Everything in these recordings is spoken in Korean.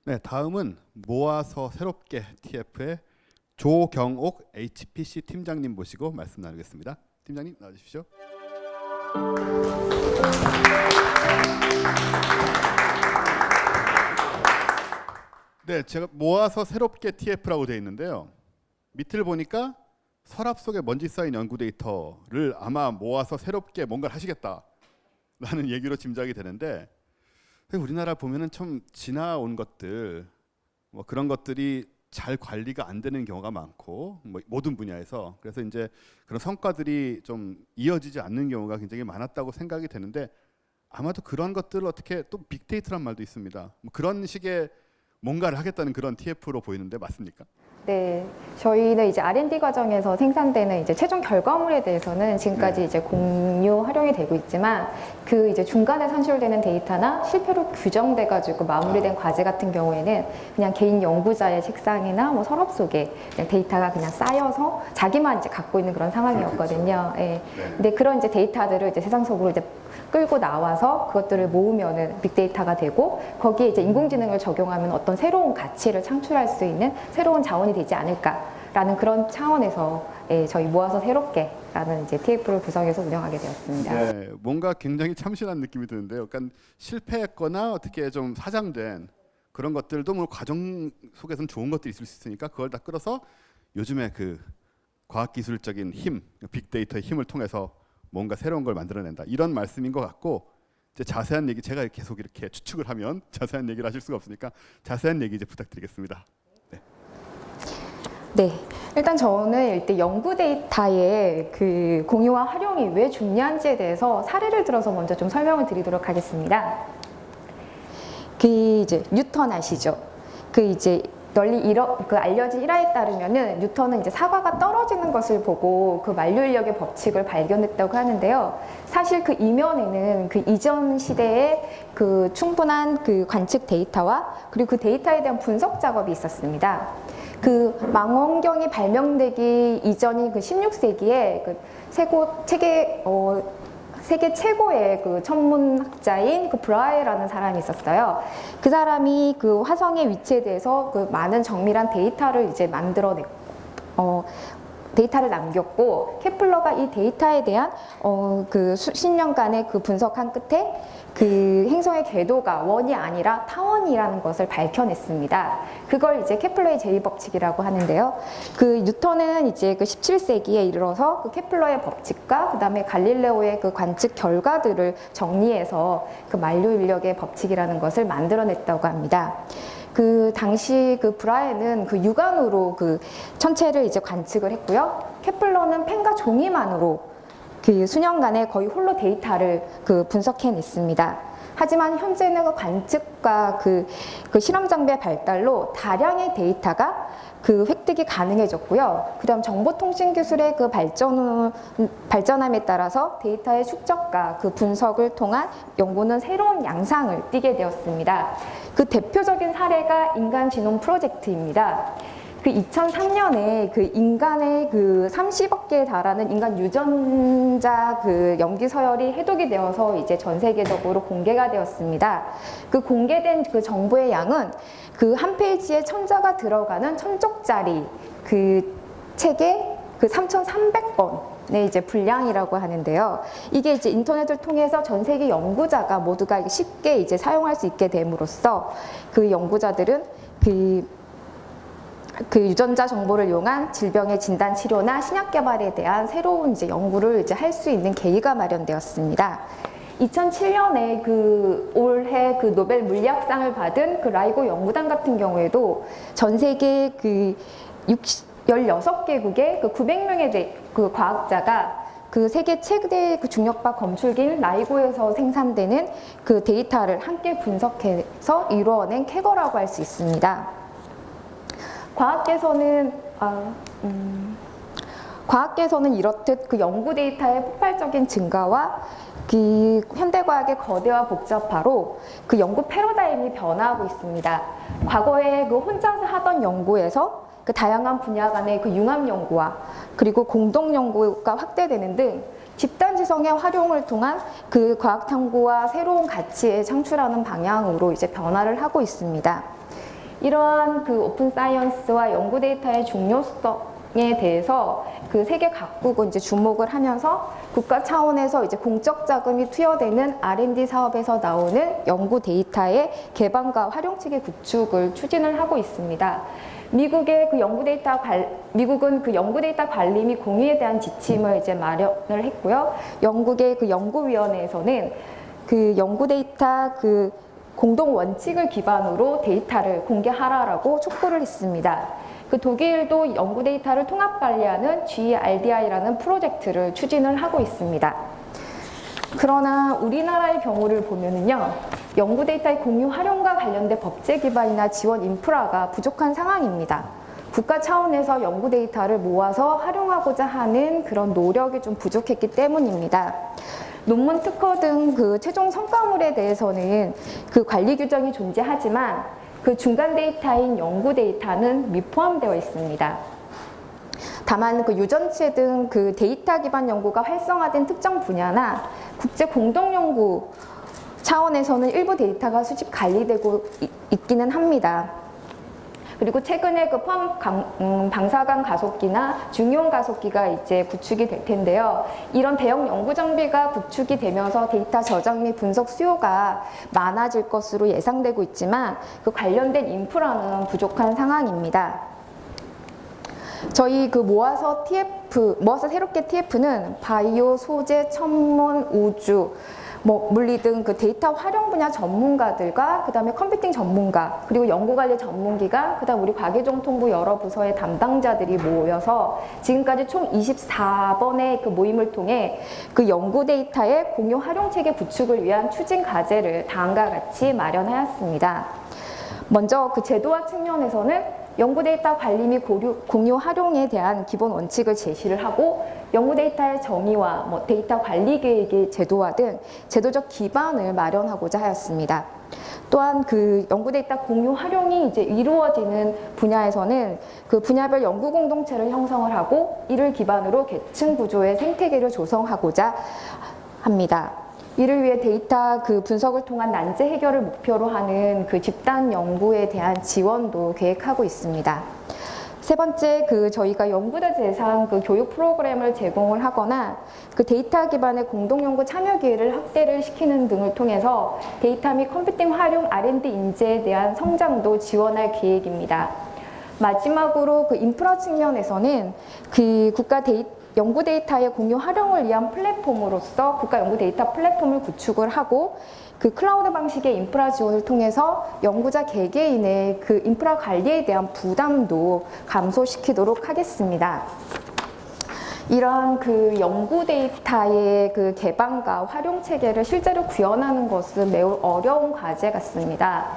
네, 다음은 모아서 새롭게 TF의 조경옥 HPC 팀장님 모시고 말씀 나누겠습니다. 팀장님 나와주십시오. 네, 제가 모아서 새롭게 TF라고 되어 있는데요. 밑을 보니까 서랍 속에 먼지 쌓인 연구 데이터를 아마 모아서 새롭게 뭔가를 하시겠다라는 얘기로 짐작이 되는데, 우리나라 보면은 좀 지나온 것들, 뭐 그런 것들이 잘 관리가 안 되는 경우가 많고, 뭐 모든 분야에서. 그래서 이제 그런 성과들이 좀 이어지지 않는 경우가 굉장히 많았다고 생각이 되는데, 아마도 그런 것들을 어떻게, 또 빅데이터란 말도 있습니다. 뭐 그런 식의 뭔가를 하겠다는 그런 TF로 보이는데 맞습니까? 네, 저희는 이제 R&D 과정에서 생산되는 이제 최종 결과물에 대해서는 지금까지 이제 공유 활용이 되고 있지만, 그 이제 중간에 산출되는 데이터나 실패로 규정돼가지고 마무리된 과제 같은 경우에는 그냥 개인 연구자의 책상이나 뭐 서랍 속에 그냥 데이터가 그냥 쌓여서 자기만 이제 갖고 있는 그런 상황이었거든요. 예. 근데 그런 이제 데이터들을 이제 세상 속으로 이제 끌고 나와서 그것들을 모으면은 빅데이터가 되고, 거기에 이제 인공지능을 적용하면 어떤 새로운 가치를 창출할 수 있는 새로운 자원이 되지 않을까라는 그런 차원에서 저희 모아서 새롭게라는 이제 TF를 구성해서 운영하게 되었습니다. 네, 뭔가 굉장히 참신한 느낌이 드는데요. 약간 실패했거나 어떻게 좀 사장된 그런 것들도 뭐 과정 속에서는 좋은 것들이 있을 수 있으니까 그걸 다 끌어서 요즘에 그 과학기술적인 힘, 빅데이터의 힘을 통해서 뭔가 새로운 걸 만들어낸다, 이런 말씀인 것 같고, 이제 자세한 얘기, 제가 계속 이렇게 추측을 하면 자세한 얘기를 하실 수가 없으니까 자세한 얘기 이제 부탁드리겠습니다. 네, 일단 저는 일단 연구 데이터의 그 공유와 활용이 왜 중요한지에 대해서 사례를 들어서 먼저 좀 설명을 드리도록 하겠습니다. 그 이제 뉴턴 아시죠? 그 이제 널리 알려진 일화에 따르면은 뉴턴은 이제 사과가 떨어지는 것을 보고 그 만류인력의 법칙을 발견했다고 하는데요. 사실 그 이면에는 그 이전 시대의 그 충분한 그 관측 데이터와 그리고 그 데이터에 대한 분석 작업이 있었습니다. 그 망원경이 발명되기 이전인 그 16세기에 그 세계 최고의 그 천문학자인 그 브라헤라는 사람이 있었어요. 그 사람이 그 화성의 위치에 대해서 그 많은 정밀한 데이터를 이제 데이터를 남겼고, 케플러가 이 데이터에 대한 그 수십 년간의 그 분석한 끝에 그 행성의 궤도가 원이 아니라 타원이라는 것을 밝혀냈습니다. 그걸 이제 케플러의 제2법칙이라고 하는데요. 그 뉴턴은 이제 그 17세기에 이르러서 그 케플러의 법칙과 그 다음에 갈릴레오의 그 관측 결과들을 정리해서 그 만류인력의 법칙이라는 것을 만들어냈다고 합니다. 그 당시 그 브라헤는 그 육안으로 그 천체를 이제 관측을 했고요. 케플러는 펜과 종이만으로 그 수년간에 거의 홀로 데이터를 그 분석해냈습니다. 하지만 현재는 그 관측과 그 실험 장비의 발달로 다량의 데이터가 그 획득이 가능해졌고요. 그다음 정보통신 기술의 그 발전함에 따라서 데이터의 축적과 그 분석을 통한 연구는 새로운 양상을 띠게 되었습니다. 그 대표적인 사례가 인간 지놈 프로젝트입니다. 그 2003년에 그 인간의 그 30억 개에 달하는 인간 유전자 그 염기 서열이 해독이 되어서 이제 전 세계적으로 공개가 되었습니다. 그 공개된 그 정보의 양은 그 한 페이지에 천자가 들어가는 천쪽짜리 그 책의 그 3,300번의 이제 분량이라고 하는데요. 이게 이제 인터넷을 통해서 전 세계 연구자가 모두가 쉽게 이제 사용할 수 있게 됨으로써 그 연구자들은 그 유전자 정보를 이용한 질병의 진단 치료나 신약 개발에 대한 새로운 이제 연구를 이제 할 수 있는 계기가 마련되었습니다. 2007년에 그 올해 그 노벨 물리학상을 받은 그 라이고 연구단 같은 경우에도 전 세계 그 16개국의 그 900명의 그 과학자가 그 세계 최대 그 중력파 검출기인 라이고에서 생산되는 그 데이터를 함께 분석해서 이루어낸 쾌거라고 할 수 있습니다. 과학계에서는 이렇듯 그 연구 데이터의 폭발적인 증가와 그 현대과학의 거대와 복잡화로 그 연구 패러다임이 변화하고 있습니다. 과거에 그 혼자서 하던 연구에서 그 다양한 분야 간의 그 융합 연구와 그리고 공동 연구가 확대되는 등 집단지성의 활용을 통한 그 과학 탐구와 새로운 가치에 창출하는 방향으로 이제 변화를 하고 있습니다. 이러한 그 오픈 사이언스와 연구 데이터의 중요성에 대해서 그 세계 각국은 이제 주목을 하면서 국가 차원에서 이제 공적 자금이 투여되는 R&D 사업에서 나오는 연구 데이터의 개방과 활용 체계 구축을 추진을 하고 있습니다. 미국은 그 연구 데이터 관리 및 공유에 대한 지침을 이제 마련을 했고요. 영국의 그 연구위원회에서는 그 연구 데이터 그 공동 원칙을 기반으로 데이터를 공개하라라고 촉구를 했습니다. 그 독일도 연구 데이터를 통합 관리하는 GRDI라는 프로젝트를 추진을 하고 있습니다. 그러나 우리나라의 경우를 보면은요, 연구 데이터의 공유 활용과 관련된 법제 기반이나 지원 인프라가 부족한 상황입니다. 국가 차원에서 연구 데이터를 모아서 활용하고자 하는 그런 노력이 좀 부족했기 때문입니다. 논문 특허 등 그 최종 성과물에 대해서는 그 관리 규정이 존재하지만 그 중간 데이터인 연구 데이터는 미포함되어 있습니다. 다만 그 유전체 등 그 데이터 기반 연구가 활성화된 특정 분야나 국제 공동 연구 차원에서는 일부 데이터가 수집 관리되고 있기는 합니다. 그리고 최근에 그 방사광 가속기나 중이온 가속기가 이제 구축이 될 텐데요. 이런 대형 연구 장비가 구축이 되면서 데이터 저장 및 분석 수요가 많아질 것으로 예상되고 있지만 그 관련된 인프라는 부족한 상황입니다. 저희 그 모아서 새롭게 TF는 바이오, 소재, 천문, 우주, 물리 등 그 데이터 활용 분야 전문가들과 그다음에 컴퓨팅 전문가 그리고 연구관리 전문기관 그다음 우리 과기정통부 여러 부서의 담당자들이 모여서 지금까지 총 24번의 그 모임을 통해 그 연구 데이터의 공유 활용 체계 구축을 위한 추진 과제를 다음과 같이 마련하였습니다. 먼저 그 제도화 측면에서는 연구 데이터 관리 및 공유 활용에 대한 기본 원칙을 제시를 하고 연구 데이터의 정의와 데이터 관리 계획의 제도화 등 제도적 기반을 마련하고자 하였습니다. 또한 그 연구 데이터 공유 활용이 이제 이루어지는 분야에서는 그 분야별 연구 공동체를 형성을 하고 이를 기반으로 계층 구조의 생태계를 조성하고자 합니다. 이를 위해 데이터 그 분석을 통한 난제 해결을 목표로 하는 그 집단 연구에 대한 지원도 계획하고 있습니다. 세 번째, 그 저희가 연구자 대상 그 교육 프로그램을 제공을 하거나 그 데이터 기반의 공동 연구 참여 기회를 확대를 시키는 등을 통해서 데이터 및 컴퓨팅 활용 R&D 인재에 대한 성장도 지원할 계획입니다. 마지막으로 그 인프라 측면에서는 그 연구 데이터의 공유 활용을 위한 플랫폼으로서 국가 연구 데이터 플랫폼을 구축을 하고 그 클라우드 방식의 인프라 지원을 통해서 연구자 개개인의 그 인프라 관리에 대한 부담도 감소시키도록 하겠습니다. 이런 그 연구 데이터의 그 개방과 활용 체계를 실제로 구현하는 것은 매우 어려운 과제 같습니다.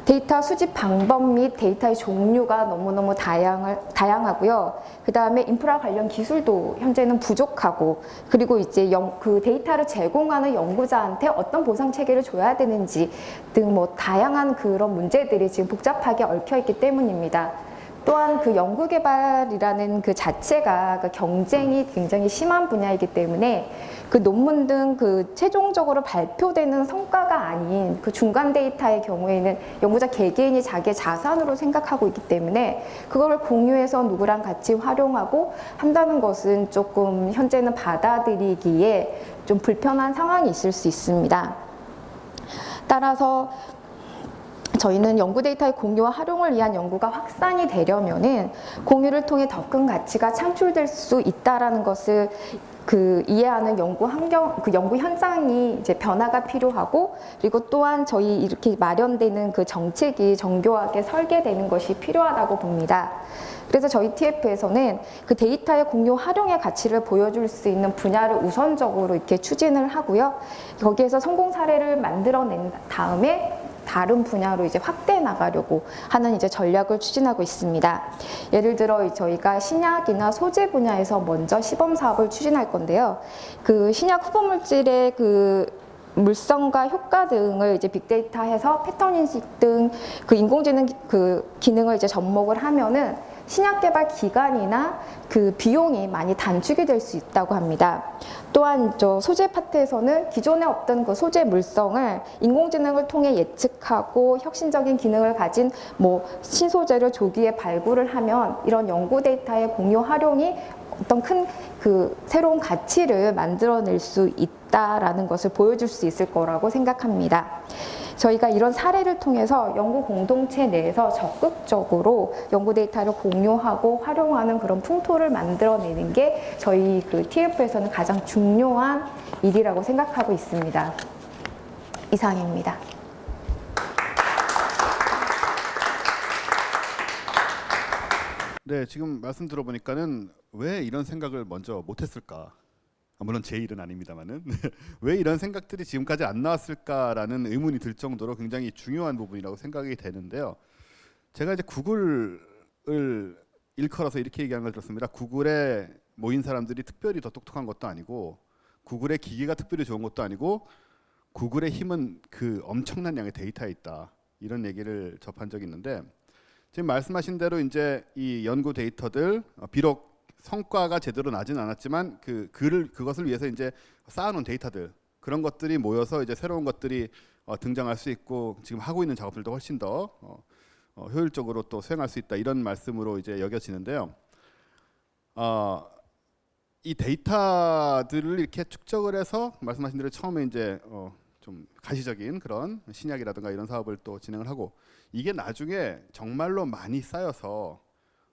데이터 수집 방법 및 데이터의 종류가 너무너무 다양하고요. 그 다음에 인프라 관련 기술도 현재는 부족하고, 그리고 이제 그 데이터를 제공하는 연구자한테 어떤 보상 체계를 줘야 되는지 등 다양한 그런 문제들이 지금 복잡하게 얽혀 있기 때문입니다. 또한 그 연구개발이라는 그 자체가 그 경쟁이 굉장히 심한 분야이기 때문에 그 논문 등 그 최종적으로 발표되는 성과가 아닌 그 중간 데이터의 경우에는 연구자 개개인이 자기의 자산으로 생각하고 있기 때문에 그거를 공유해서 누구랑 같이 활용하고 한다는 것은 조금 현재는 받아들이기에 좀 불편한 상황이 있을 수 있습니다. 따라서 저희는 연구 데이터의 공유와 활용을 위한 연구가 확산이 되려면은 공유를 통해 더 큰 가치가 창출될 수 있다라는 것을 이해하는 연구 환경, 연구 현장이 이제 변화가 필요하고, 그리고 또한 저희 이렇게 마련되는 그 정책이 정교하게 설계되는 것이 필요하다고 봅니다. 그래서 저희 TF에서는 그 데이터의 공유 활용의 가치를 보여줄 수 있는 분야를 우선적으로 이렇게 추진을 하고요. 거기에서 성공 사례를 만들어낸 다음에 다른 분야로 이제 확대해 나가려고 하는 이제 전략을 추진하고 있습니다. 예를 들어 저희가 신약이나 소재 분야에서 먼저 시범 사업을 추진할 건데요. 그 신약 후보 물질의 그 물성과 효과 등을 이제 빅데이터해서 패턴 인식 등 그 인공지능 그 기능을 이제 접목을 하면은 신약 개발 기간이나 그 비용이 많이 단축이 될 수 있다고 합니다. 또한 저 소재 파트에서는 기존에 없던 그 소재 물성을 인공지능을 통해 예측하고 혁신적인 기능을 가진 뭐 신소재를 조기에 발굴을 하면 이런 연구 데이터의 공유 활용이 어떤 큰 그 새로운 가치를 만들어낼 수 있다라는 것을 보여줄 수 있을 거라고 생각합니다. 저희가 이런 사례를 통해서 연구 공동체 내에서 적극적으로 연구 데이터를 공유하고 활용하는 그런 풍토를 만들어내는 게 저희 그 TF에서는 가장 중요한 일이라고 생각하고 있습니다. 이상입니다. 네, 지금 말씀 들어보니까는 왜 이런 생각을 먼저 못했을까? 물론 제 일은 아닙니다만은 왜 이런 생각들이 지금까지 안 나왔을까라는 의문이 들 정도로 굉장히 중요한 부분이라고 생각이 되는데요. 제가 이제 구글을 일컬어서 이렇게 얘기하는 걸 들었습니다. 구글에 모인 사람들이 특별히 더 똑똑한 것도 아니고 구글의 기기가 특별히 좋은 것도 아니고 구글의 힘은 그 엄청난 양의 데이터에 있다. 이런 얘기를 접한 적이 있는데 지금 말씀하신 대로 이제 이 연구 데이터들 비록 성과가 제대로 나진 않았지만 그것을 위해서 이제 쌓아놓은 데이터들 그런 것들이 모여서 이제 새로운 것들이 등장할 수 있고 지금 하고 있는 작업들도 훨씬 더 효율적으로 또 수행할 수 있다 이런 말씀으로 이제 여겨지는데요. 이 데이터들을 이렇게 축적을 해서 말씀하신 대로 처음에 이제 좀 가시적인 그런 신약이라든가 이런 사업을 또 진행을 하고 이게 나중에 정말로 많이 쌓여서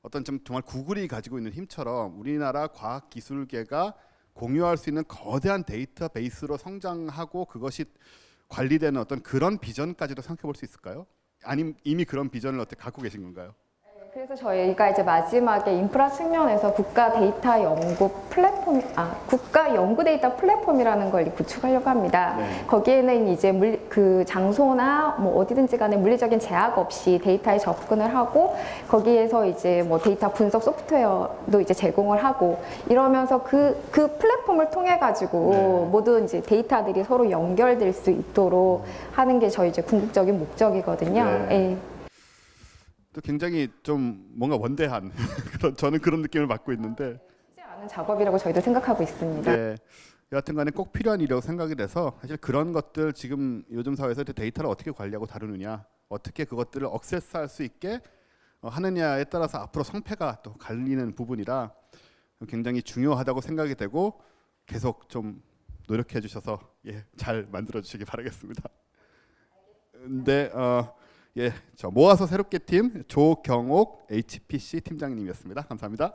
어떤 좀 정말 구글이 가지고 있는 힘처럼 우리나라 과학기술계가 공유할 수 있는 거대한 데이터베이스로 성장하고 그것이 관리되는 어떤 그런 비전까지도 생각해 볼 수 있을까요? 아니면 이미 그런 비전을 어떻게 갖고 계신 건가요? 그래서 저희가 이제 마지막에 인프라 측면에서 국가 데이터 연구 플랫폼, 국가 연구 데이터 플랫폼이라는 걸 구축하려고 합니다. 네. 거기에는 이제 그 장소나 뭐 어디든지 간에 물리적인 제약 없이 데이터에 접근을 하고 거기에서 이제 뭐 데이터 분석 소프트웨어도 이제 제공을 하고 이러면서 그 플랫폼을 통해 가지고 모든 이제 데이터들이 서로 연결될 수 있도록 하는 게 저희 이제 궁극적인 목적이거든요. 네. 예. 또 굉장히 좀 뭔가 원대한 저는 그런 느낌을 받고 있는데 쉽지 않은 작업이라고 저희도 생각하고 있습니다. 네. 여하튼간에 꼭 필요한 일이라고 생각이 돼서 사실 그런 것들 지금 요즘 사회에서 데이터를 어떻게 관리하고 다루느냐 어떻게 그것들을 억세스할 수 있게 하느냐에 따라서 앞으로 성패가 또 갈리는 부분이라 굉장히 중요하다고 생각이 되고 계속 좀 노력해 주셔서 잘 만들어 주시기 바라겠습니다. 근데 저 모아서 새롭게 팀 조경옥 HPC 팀장님이었습니다. 감사합니다.